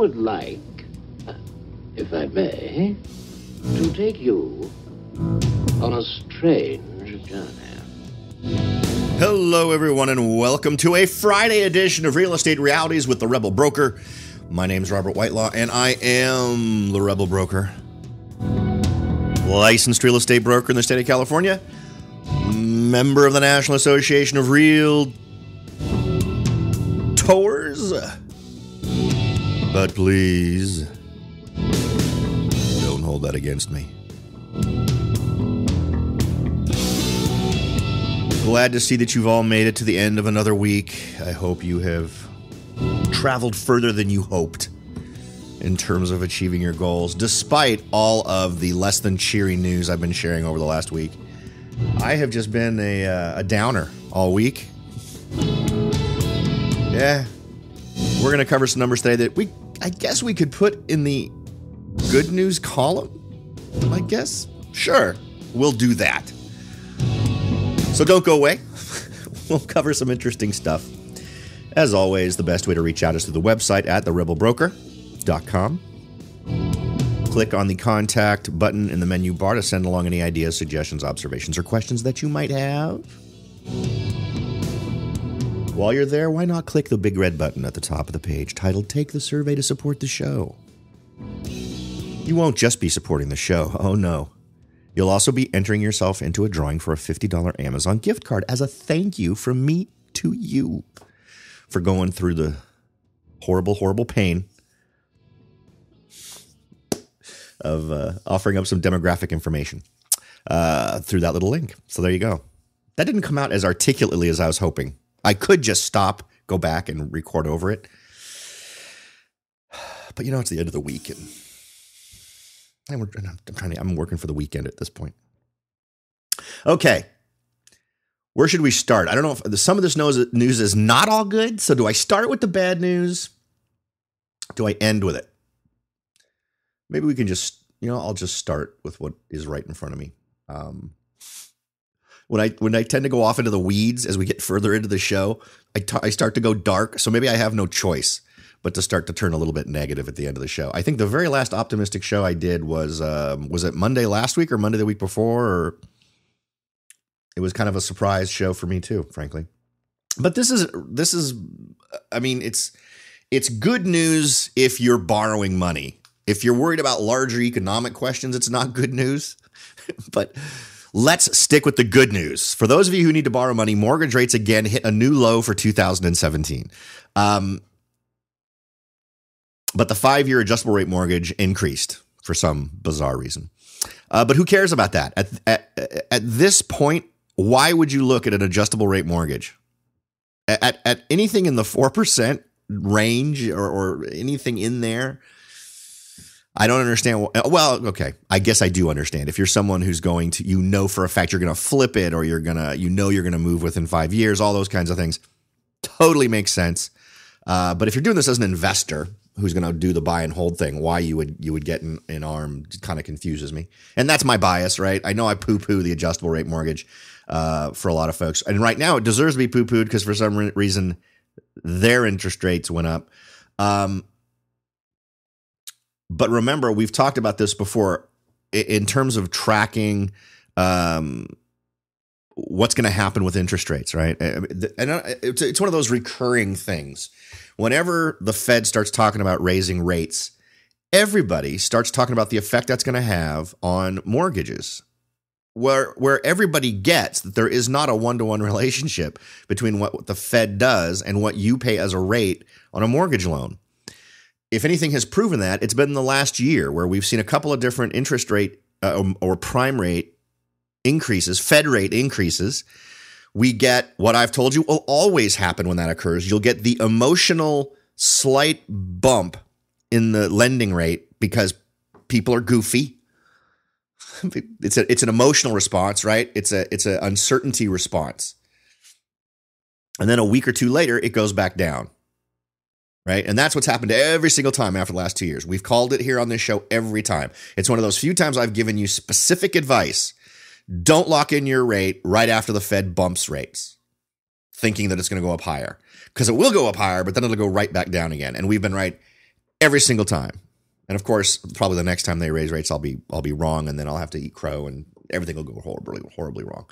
would like, if I may, to take you on a strange journey. Hello, everyone, and welcome to a Friday edition of Real Estate Realities with the Rebel Broker. My name's Robert Whitelaw, and I am the Rebel Broker. Licensed real estate broker in the state of California. Member of the National Association of Realtors. But please, don't hold that against me. Glad to see that you've all made it to the end of another week. I hope you have traveled further than you hoped in terms of achieving your goals, despite all of the less than cheery news I've been sharing over the last week. I have just been a downer all week. Yeah. We're going to cover some numbers today that I guess we could put in the good news column, I guess. Sure, we'll do that. So don't go away. We'll cover some interesting stuff. As always, the best way to reach out is through the website at therebelbroker.com. Click on the contact button in the menu bar to send along any ideas, suggestions, observations, or questions that you might have. While you're there, why not click the big red button at the top of the page titled Take the Survey to Support the Show. You won't just be supporting the show. Oh, no. You'll also be entering yourself into a drawing for a $50 Amazon gift card as a thank you from me to you for going through the horrible, horrible pain of offering up some demographic information through that little link. So there you go. That didn't come out as articulately as I was hoping. I could just stop, go back, and record over it. But it's the end of the week, and I'm working for the weekend at this point. Okay. Where should we start? I don't know if some of this news is not all good. So do I start with the bad news? Do I end with it? Maybe we can just, I'll just start with what is right in front of me. When I tend to go off into the weeds as we get further into the show, I start to go dark. So maybe I have no choice but to start to turn a little bit negative at the end of the show. I think the very last optimistic show I did was it Monday last week or Monday the week before? Or it was kind of a surprise show for me too, frankly. But this is, I mean, it's good news if you're borrowing money. If you're worried about larger economic questions, it's not good news. But let's stick with the good news. For those of you who need to borrow money, mortgage rates again hit a new low for 2017. But the 5-year adjustable rate mortgage increased for some bizarre reason. But who cares about that? At this point, why would you look at an adjustable rate mortgage? At anything in the 4% range or anything in there, I don't understand. Well, okay. I guess I do understand. If you're someone who's going to, for a fact you're going to flip it or you're going to move within 5 years, all those kinds of things, totally makes sense. But if you're doing this as an investor who's going to do the buy and hold thing, why you would get an arm kind of confuses me. And that's my bias, right? I know I poo-poo the adjustable rate mortgage for a lot of folks. And right now it deserves to be poo-pooed because for some reason their interest rates went up. But remember, we've talked about this before in terms of tracking what's going to happen with interest rates, right? And it's one of those recurring things. Whenever the Fed starts talking about raising rates, everybody starts talking about the effect that's going to have on mortgages, where everybody gets that there is not a one-to-one relationship between what the Fed does and what you pay as a rate on a mortgage loan. If anything has proven that, it's been in the last year where we've seen a couple of different interest rate or prime rate increases, Fed rate increases. We get what I've told you will always happen when that occurs. You'll get the emotional slight bump in the lending rate because people are goofy. It's an emotional response, right? It's an uncertainty response. And then a week or two later, it goes back down. Right. And that's what's happened every single time after the last 2 years. We've called it here on this show every time. It's one of those few times I've given you specific advice. Don't lock in your rate right after the Fed bumps rates, thinking that it's going to go up higher, because it will go up higher, but then it'll go right back down again. And we've been right every single time. And of course, probably the next time they raise rates, I'll be wrong, and then I'll have to eat crow, and everything will go horribly wrong.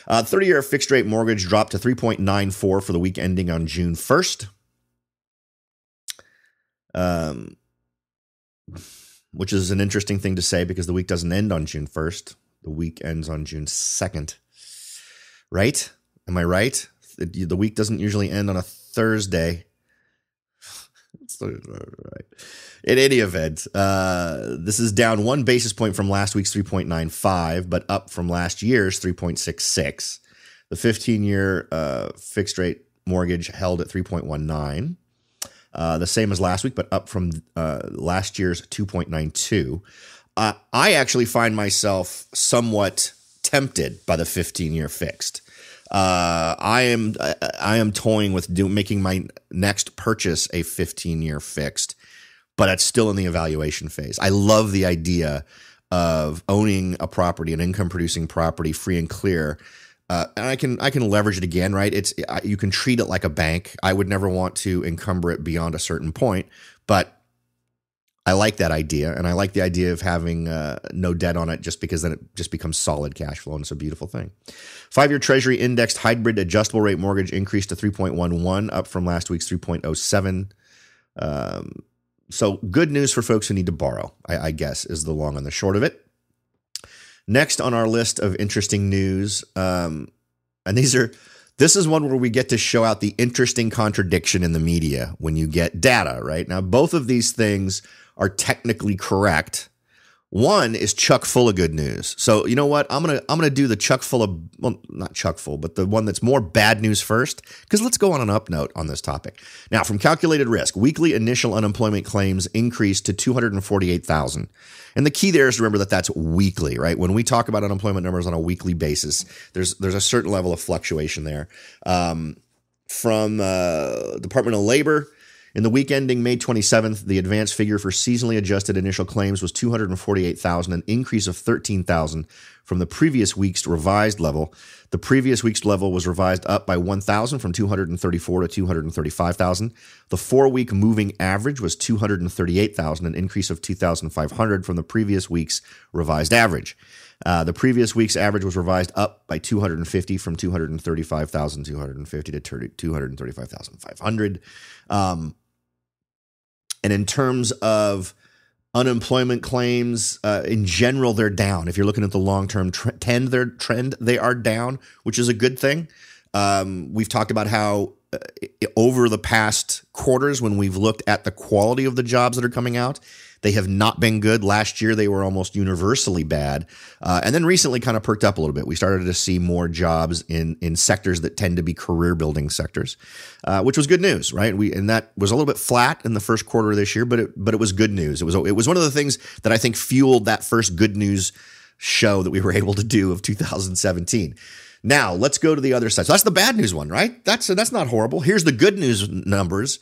30-year fixed rate mortgage dropped to 3.94 for the week ending on June 1st, which is an interesting thing to say because the week doesn't end on June 1st. The week ends on June 2nd. Right? Am I right? The week doesn't usually end on a Thursday. Right. In any event, this is down 1 basis point from last week's 3.95, but up from last year's 3.66. The 15-year fixed rate mortgage held at 3.19, the same as last week, but up from last year's 2.92. I actually find myself somewhat tempted by the 15-year fixed. I am toying with making my next purchase a 15-year fixed, but it's still in the evaluation phase. I love the idea of owning a property, an income-producing property, free and clear, and I can leverage it again. Right? You can treat it like a bank. I would never want to encumber it beyond a certain point, but I like that idea, and I like the idea of having no debt on it just because then it just becomes solid cash flow, and it's a beautiful thing. 5-year Treasury indexed hybrid adjustable rate mortgage increased to 3.11, up from last week's 3.07. So good news for folks who need to borrow, I guess, is the long and the short of it. Next on our list of interesting news, and this is one where we get to show out the interesting contradiction in the media when you get data, right? Now, both of these things are technically correct. One is chuck full of good news. So you know what? I'm gonna do the chuck full of, well, not chuck full, but the one that's more bad news first, because let's go on an up note on this topic. Now, from Calculated Risk, weekly initial unemployment claims increased to 248,000. And the key there is to remember that that's weekly, right? When we talk about unemployment numbers on a weekly basis, there's a certain level of fluctuation there. From Department of Labor, in the week ending May 27th, the advanced figure for seasonally adjusted initial claims was 248,000, an increase of 13,000 from the previous week's revised level. The previous week's level was revised up by 1,000 from 234 to 235,000. The 4-week moving average was 238,000, an increase of 2,500 from the previous week's revised average. The previous week's average was revised up by 250 from 235,250 to 235,500. And in terms of unemployment claims, in general, they're down. If you're looking at the long-term trend, they are down, which is a good thing. We've talked about how over the past quarters, when we've looked at the quality of the jobs that are coming out, they have not been good. Last year, they were almost universally bad. And then recently kind of perked up a little bit. We started to see more jobs in sectors that tend to be career-building sectors, which was good news, right? And that was a little bit flat in the first quarter of this year, but it was good news. It was one of the things that I think fueled that first good news show that we were able to do of 2017. Now, let's go to the other side. So that's the bad news one, right? That's not horrible. Here's the good news numbers.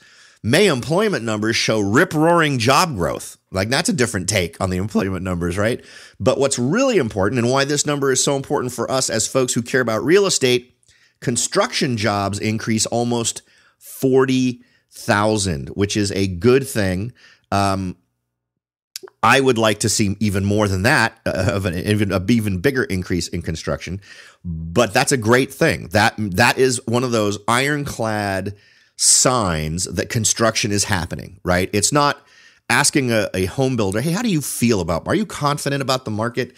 May employment numbers show rip-roaring job growth. Like, that's a different take on the employment numbers, right? But what's really important, and why this number is so important for us as folks who care about real estate, construction jobs increase almost 40,000, which is a good thing. I would like to see even more than that, of an even bigger increase in construction, but that's a great thing. That is one of those ironclad signs that construction is happening, right? It's not asking a home builder, hey, how do you feel about, are you confident about the market?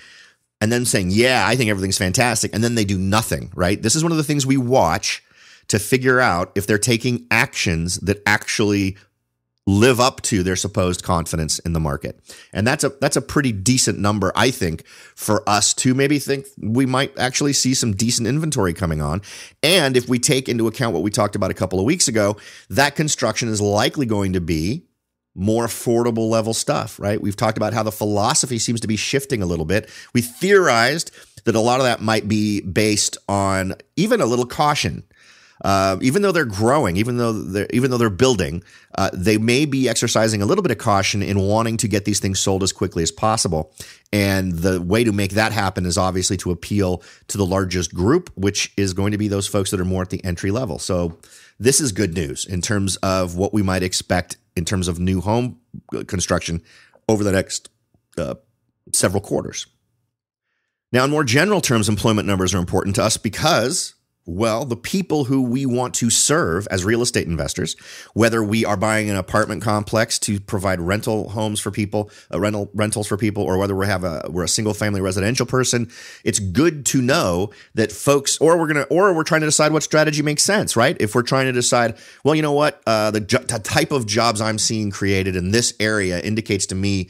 And then saying, yeah, I think everything's fantastic. And then they do nothing, right? This is one of the things we watch to figure out if they're taking actions that actually live up to their supposed confidence in the market. And that's a pretty decent number, I think, for us to maybe think we might actually see some decent inventory coming on. And if we take into account what we talked about a couple of weeks ago, that construction is likely going to be more affordable level stuff, right? We've talked about how the philosophy seems to be shifting a little bit. We theorized that a lot of that might be based on even a little caution. Even though they're growing, even though they're building, they may be exercising a little bit of caution in wanting to get these things sold as quickly as possible. And the way to make that happen is obviously to appeal to the largest group, which is going to be those folks that are more at the entry level. So this is good news in terms of what we might expect in terms of new home construction over the next several quarters. Now, in more general terms, employment numbers are important to us because, well, the people who we want to serve as real estate investors, whether we are buying an apartment complex to provide rental homes for people, rentals for people, or whether we're a single family residential person, it's good to know that folks, or we're trying to decide what strategy makes sense, right? If we're trying to decide, well, you know what, the type of jobs I'm seeing created in this area indicates to me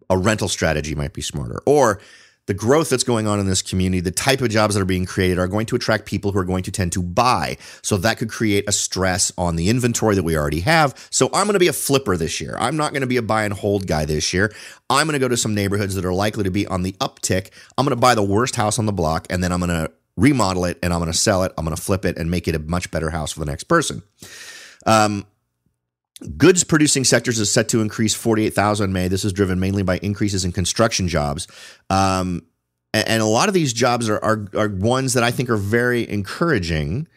a rental strategy might be smarter, or the growth that's going on in this community, the type of jobs that are being created are going to attract people who are going to tend to buy. So that could create a stress on the inventory that we already have. So I'm going to be a flipper this year. I'm not going to be a buy and hold guy this year. I'm going to go to some neighborhoods that are likely to be on the uptick. I'm going to buy the worst house on the block, and then I'm going to remodel it, and I'm going to sell it. I'm going to flip it and make it a much better house for the next person. Goods producing sectors is set to increase 48,000 in May. This is driven mainly by increases in construction jobs. And a lot of these jobs are ones that I think are very encouraging.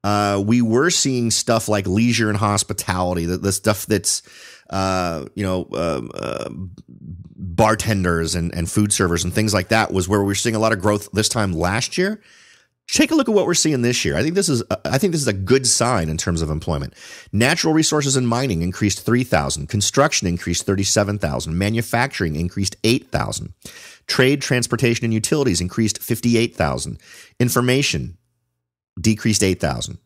We were seeing stuff like leisure and hospitality, the stuff that's, bartenders and food servers and things like that was where we were seeing a lot of growth this time last year. Take a look at what we're seeing this year. I think this is a good sign in terms of employment. Natural resources and mining increased 3,000. Construction increased 37,000. Manufacturing increased 8,000. Trade, transportation, and utilities increased 58,000. Information decreased 8,000.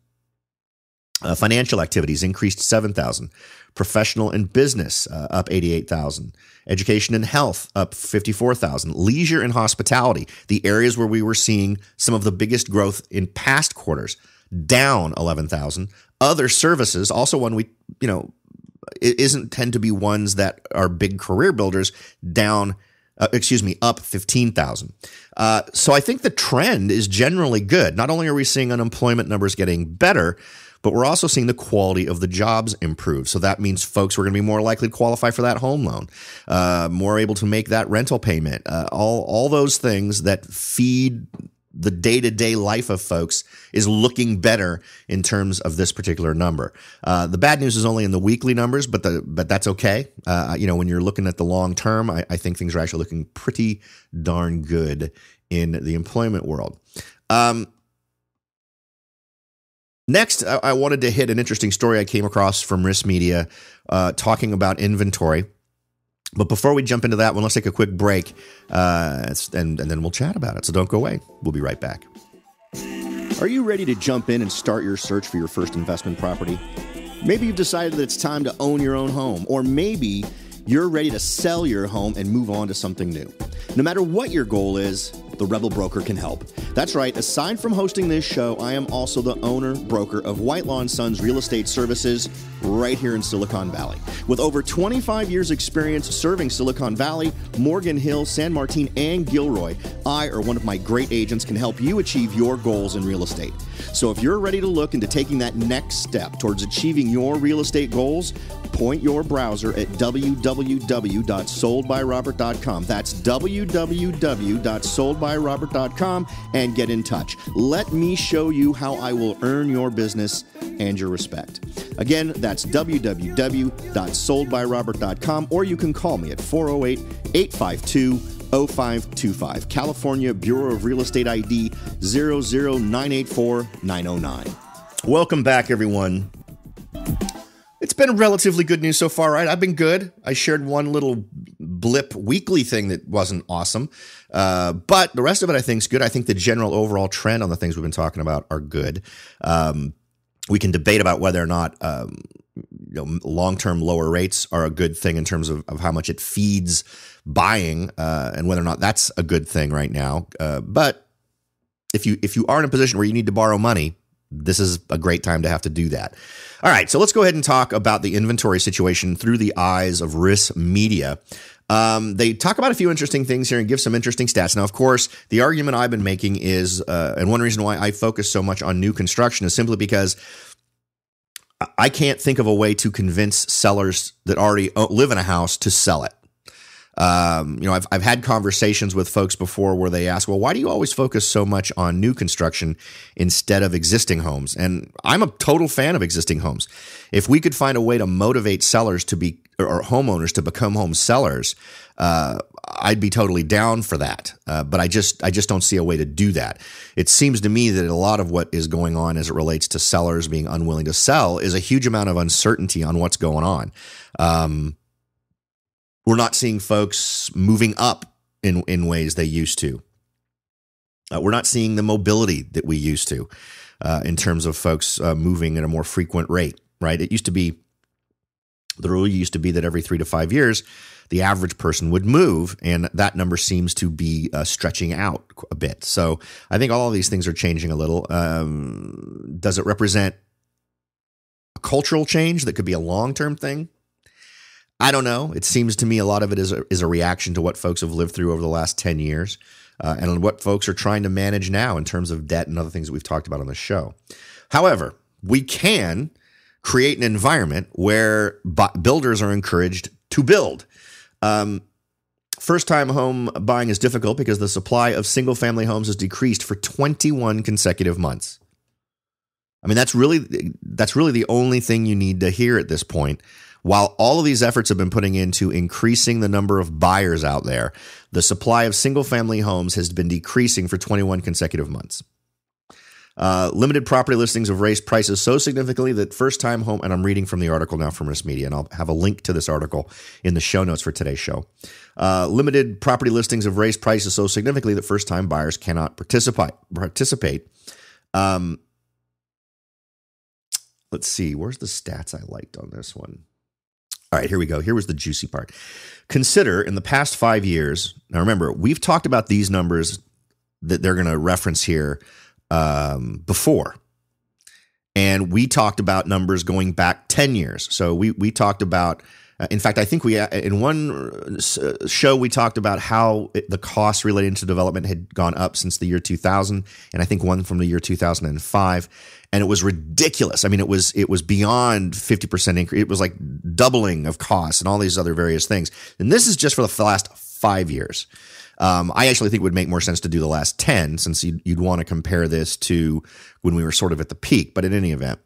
Financial activities increased 7,000. Professional and business up 88,000. Education and health up 54,000. Leisure and hospitality, the areas where we were seeing some of the biggest growth in past quarters, down 11,000. Other services, also one it isn't tend to be ones that are big career builders, up 15,000. So I think the trend is generally good. Not only are we seeing unemployment numbers getting better, but we're also seeing the quality of the jobs improve. So that means folks were going to be more likely to qualify for that home loan, more able to make that rental payment, all those things that feed the day-to-day life of folks is looking better in terms of this particular number. The bad news is only in the weekly numbers, but that's okay. When you're looking at the long term, I think things are actually looking pretty darn good in the employment world. Next, I wanted to hit an interesting story I came across from Risk Media talking about inventory. But before we jump into that one, let's take a quick break and then we'll chat about it. So don't go away. We'll be right back. Are you ready to jump in and start your search for your first investment property? Maybe you've decided that it's time to own your own home, or maybe you're ready to sell your home and move on to something new. No matter what your goal is, the Rebel Broker can help. That's right. Aside from hosting this show, I am also the owner broker of Whitelaw & Sons Real Estate Services right here in Silicon Valley. With over 25 years experience serving Silicon Valley, Morgan Hill, San Martin, and Gilroy, I or one of my great agents can help you achieve your goals in real estate. So if you're ready to look into taking that next step towards achieving your real estate goals, point your browser at www.soldbyrobert.com. That's www.soldbyrobert.com and get in touch. Let me show you how I will earn your business and your respect. Again, that's www.soldbyrobert.com, or you can call me at 408-852-0525. California Bureau of Real Estate ID 00984-909. Welcome back, everyone. It's been relatively good news so far, right? I've been good. I shared one little blip weekly thing that wasn't awesome. But the rest of it, I think, is good. I think the general overall trend on the things we've been talking about are good. We can debate about whether or not long-term lower rates are a good thing in terms of how much it feeds buying, and whether or not that's a good thing right now. But if you are in a position where you need to borrow money, this is a great time to have to do that. All right, so let's go ahead and talk about the inventory situation through the eyes of Risk Media. They talk about a few interesting things here and give some interesting stats. Now, of course, the argument I've been making is, and one reason why I focus so much on new construction is simply because I can't think of a way to convince sellers that already live in a house to sell it. I've had conversations with folks before where they ask, well, why do you always focus so much on new construction instead of existing homes? And I'm a total fan of existing homes. If we could find a way to motivate sellers to be, or homeowners to become home sellers, I'd be totally down for that. But I just don't see a way to do that. It seems to me that a lot of what is going on as it relates to sellers being unwilling to sell is a huge amount of uncertainty on what's going on. We're not seeing folks moving up in ways they used to. We're not seeing the mobility that we used to in terms of folks moving at a more frequent rate, right? The rule used to be that every 3 to 5 years, the average person would move, and that number seems to be stretching out a bit. So I think all of these things are changing a little. Does it represent a cultural change that could be a long-term thing? I don't know. It seems to me a lot of it is a reaction to what folks have lived through over the last 10 years and what folks are trying to manage now in terms of debt and other things that we've talked about on the show. However, we can create an environment where builders are encouraged to build. First-time home buying is difficult because the supply of single-family homes has decreased for 21 consecutive months. I mean, that's really the only thing you need to hear at this point. While all of these efforts have been putting into increasing the number of buyers out there, the supply of single-family homes has been decreasing for 21 consecutive months. Limited property listings have raised prices so significantly that first-time home, and I'm reading from the article now from Risk Media, and I'll have a link to this article in the show notes for today's show. Limited property listings have raised prices so significantly that first-time buyers cannot participate. Let's see, where's the stats I liked on this one? All right, here we go. Here was the juicy part. Consider in the past 5 years, now remember, we've talked about these numbers that they're going to reference here before. And we talked about numbers going back 10 years. So we talked about, in fact, I think in one show, we talked about how the costs relating to development had gone up since the year 2000. And I think one from the year 2005. And it was ridiculous. I mean, it was beyond 50% increase. It was like doubling of costs and all these other various things. And this is just for the last 5 years. I actually think it would make more sense to do the last 10 since you'd want to compare this to when we were sort of at the peak. But in any event,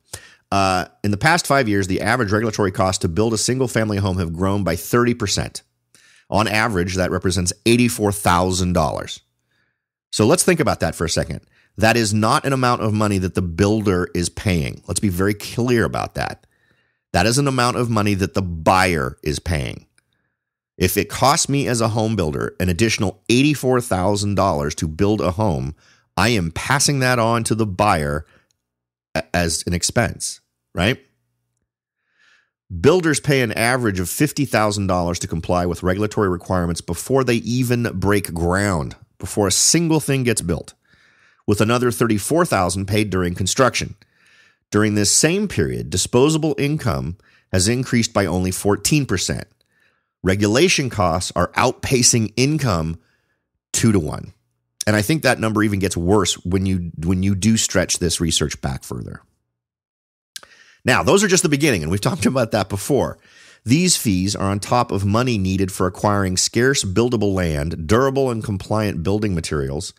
in the past 5 years, the average regulatory cost to build a single family home have grown by 30%. On average, that represents $84,000. So let's think about that for a second. That is not an amount of money that the builder is paying. Let's be very clear about that. That is an amount of money that the buyer is paying. If it costs me as a home builder an additional $84,000 to build a home, I am passing that on to the buyer as an expense, right? Builders pay an average of $50,000 to comply with regulatory requirements before they even break ground, before a single thing gets built, with another $34,000 paid during construction. During this same period, disposable income has increased by only 14%. Regulation costs are outpacing income 2-to-1. And I think that number even gets worse when you do stretch this research back further. Now, those are just the beginning, and we've talked about that before. These fees are on top of money needed for acquiring scarce buildable land, durable and compliant building materials,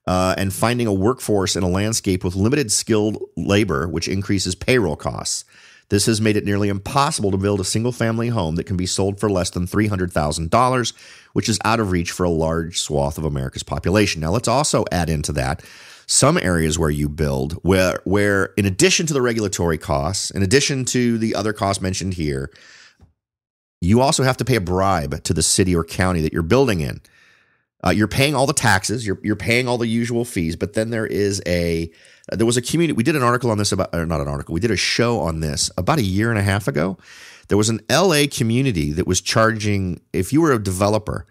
and finding a workforce in a landscape with limited skilled labor, which increases payroll costs. This has made it nearly impossible to build a single-family home that can be sold for less than $300,000, which is out of reach for a large swath of America's population. Now, let's also add into that some areas where you build where in addition to the regulatory costs, in addition to the other costs mentioned here, you also have to pay a bribe to the city or county that you're building in. You're paying all the taxes, you're paying all the usual fees, but then there was a community. We did an article on this we did a show on this about a year and a half ago. There was an LA community that was charging, if you were a developer,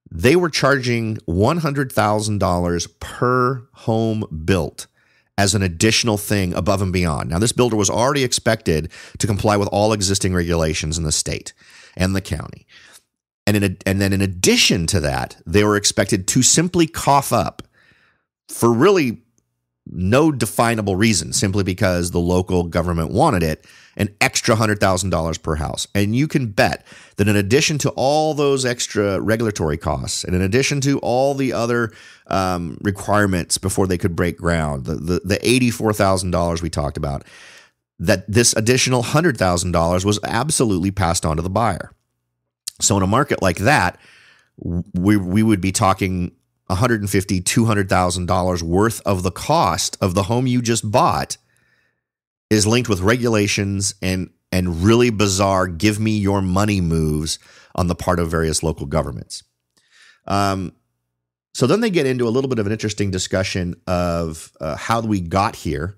they were charging $100,000 per home built as an additional thing above and beyond. Now, this builder was already expected to comply with all existing regulations in the state and the county. And then in addition to that, they were expected to simply cough up for really no definable reason, simply because the local government wanted it, an extra $100,000 per house. And you can bet that in addition to all those extra regulatory costs, and in addition to all the other requirements before they could break ground, the $84,000 we talked about, that this additional $100,000 was absolutely passed on to the buyer. So in a market like that, we would be talking $150,000, $200,000 worth of the cost of the home you just bought is linked with regulations and really bizarre give me your money moves on the part of various local governments. So then they get into a little bit of an interesting discussion of how we got here.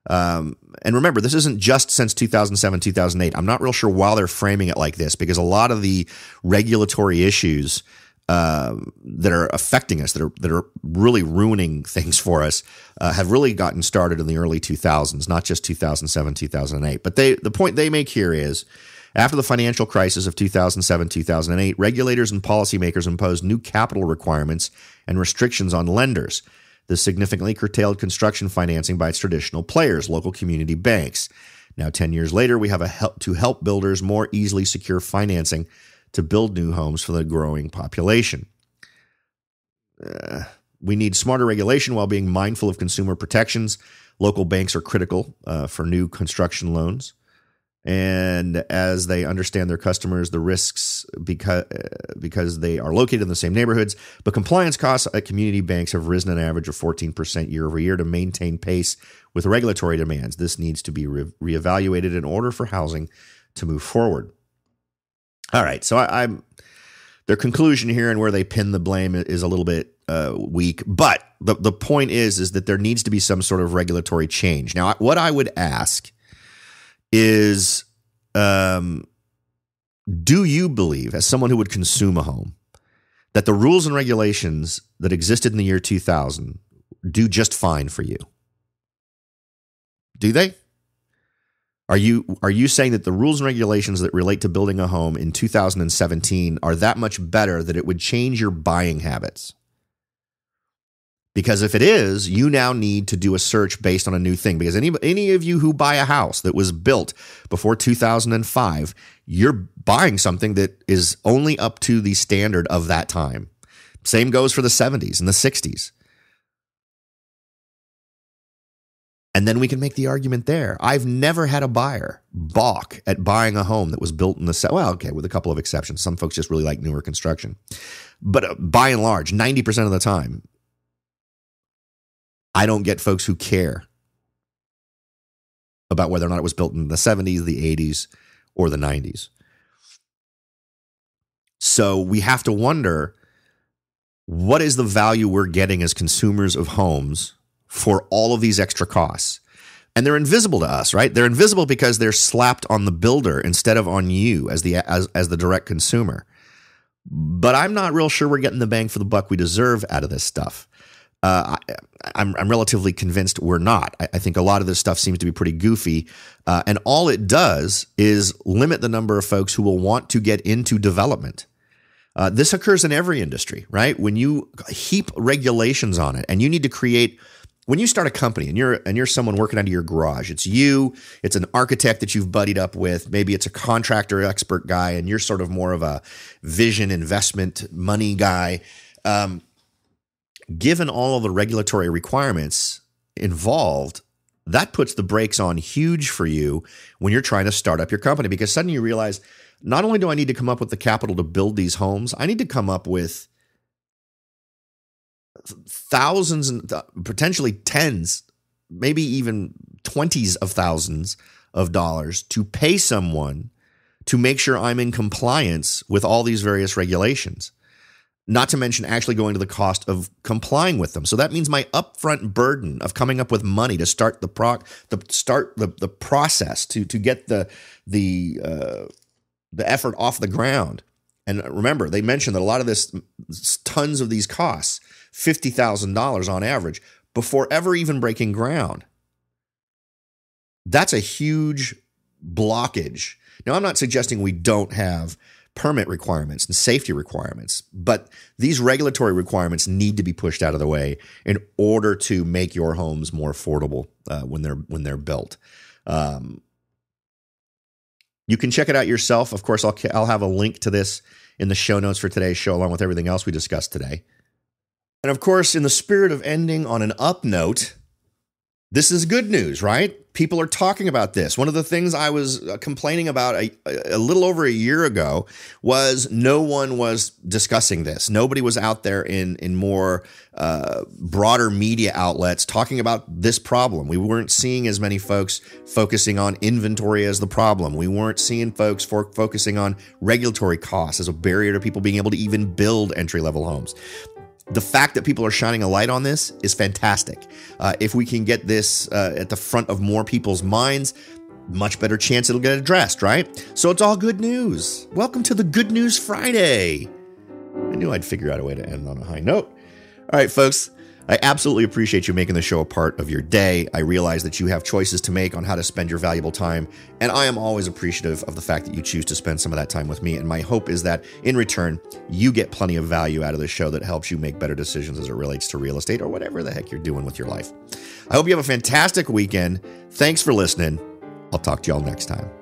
And remember, this isn't just since 2007, 2008. I'm not real sure why they're framing it like this, because a lot of the regulatory issues that are affecting us, that are really ruining things for us, have really gotten started in the early 2000s, not just 2007, 2008. But the point they make here is, after the financial crisis of 2007, 2008, regulators and policymakers imposed new capital requirements and restrictions on lenders. This significantly curtailed construction financing by its traditional players, local community banks. Now, 10 years later, we have to help builders more easily secure financing to build new homes for the growing population. We need smarter regulation while being mindful of consumer protections. Local banks are critical for new construction loans. And as they understand their customers, the risks because they are located in the same neighborhoods. But compliance costs at community banks have risen an average of 14% year over year to maintain pace with regulatory demands. This needs to be reevaluated in order for housing to move forward. All right, so their conclusion here and where they pin the blame is a little bit weak, but the point is that there needs to be some sort of regulatory change. Now, what I would ask is, do you believe, as someone who would consume a home, that the rules and regulations that existed in the year 2000 do just fine for you? Do they? Are you saying that the rules and regulations that relate to building a home in 2017 are that much better that it would change your buying habits? Because if it is, you now need to do a search based on a new thing. Because any of you who buy a house that was built before 2005, you're buying something that is only up to the standard of that time. Same goes for the 70s and the 60s. And then we can make the argument there. I've never had a buyer balk at buying a home that was built in the well, okay, with a couple of exceptions. Some folks just really like newer construction. But by and large, 90% of the time, I don't get folks who care about whether or not it was built in the 70s, the 80s, or the 90s. So we have to wonder, what is the value we're getting as consumers of homes for all of these extra costs? And they're invisible to us, right? They're invisible because they're slapped on the builder instead of on you as the direct consumer. But I'm not real sure we're getting the bang for the buck we deserve out of this stuff. I'm relatively convinced we're not. I think a lot of this stuff seems to be pretty goofy. And all it does is limit the number of folks who will want to get into development. This occurs in every industry, right? When you heap regulations on it, and you need to create, when you start a company and you're someone working out of your garage, it's you, it's an architect that you've buddied up with, maybe it's a contractor expert guy, and you're sort of more of a vision investment money guy. Given all of the regulatory requirements involved, that puts the brakes on huge for you when you're trying to start up your company, because suddenly you realize, not only do I need to come up with the capital to build these homes, I need to come up with thousands and potentially tens, maybe even 20s of thousands of dollars to pay someone to make sure I'm in compliance with all these various regulations. Not to mention actually going to the cost of complying with them. So that means my upfront burden of coming up with money to start the process to get the effort off the ground. And remember, they mentioned that a lot of this, tons of these costs, $50,000 on average, before ever even breaking ground. That's a huge blockage. Now, I'm not suggesting we don't have permit requirements and safety requirements. But these regulatory requirements need to be pushed out of the way in order to make your homes more affordable when they're built. You can check it out yourself. Of course, I'll have a link to this in the show notes for today's show, along with everything else we discussed today. And of course, in the spirit of ending on an up note, this is good news, right? People are talking about this. One of the things I was complaining about a little over a year ago was no one was discussing this. Nobody was out there in more broader media outlets talking about this problem. We weren't seeing as many folks focusing on inventory as the problem. We weren't seeing folks focusing on regulatory costs as a barrier to people being able to even build entry-level homes. The fact that people are shining a light on this is fantastic. If we can get this at the front of more people's minds, much better chance it'll get addressed, right? So it's all good news. Welcome to the Good News Friday. I knew I'd figure out a way to end on a high note. All right, folks, I absolutely appreciate you making the show a part of your day. I realize that you have choices to make on how to spend your valuable time, and I am always appreciative of the fact that you choose to spend some of that time with me. And my hope is that in return, you get plenty of value out of the show that helps you make better decisions as it relates to real estate or whatever the heck you're doing with your life. I hope you have a fantastic weekend. Thanks for listening. I'll talk to y'all next time.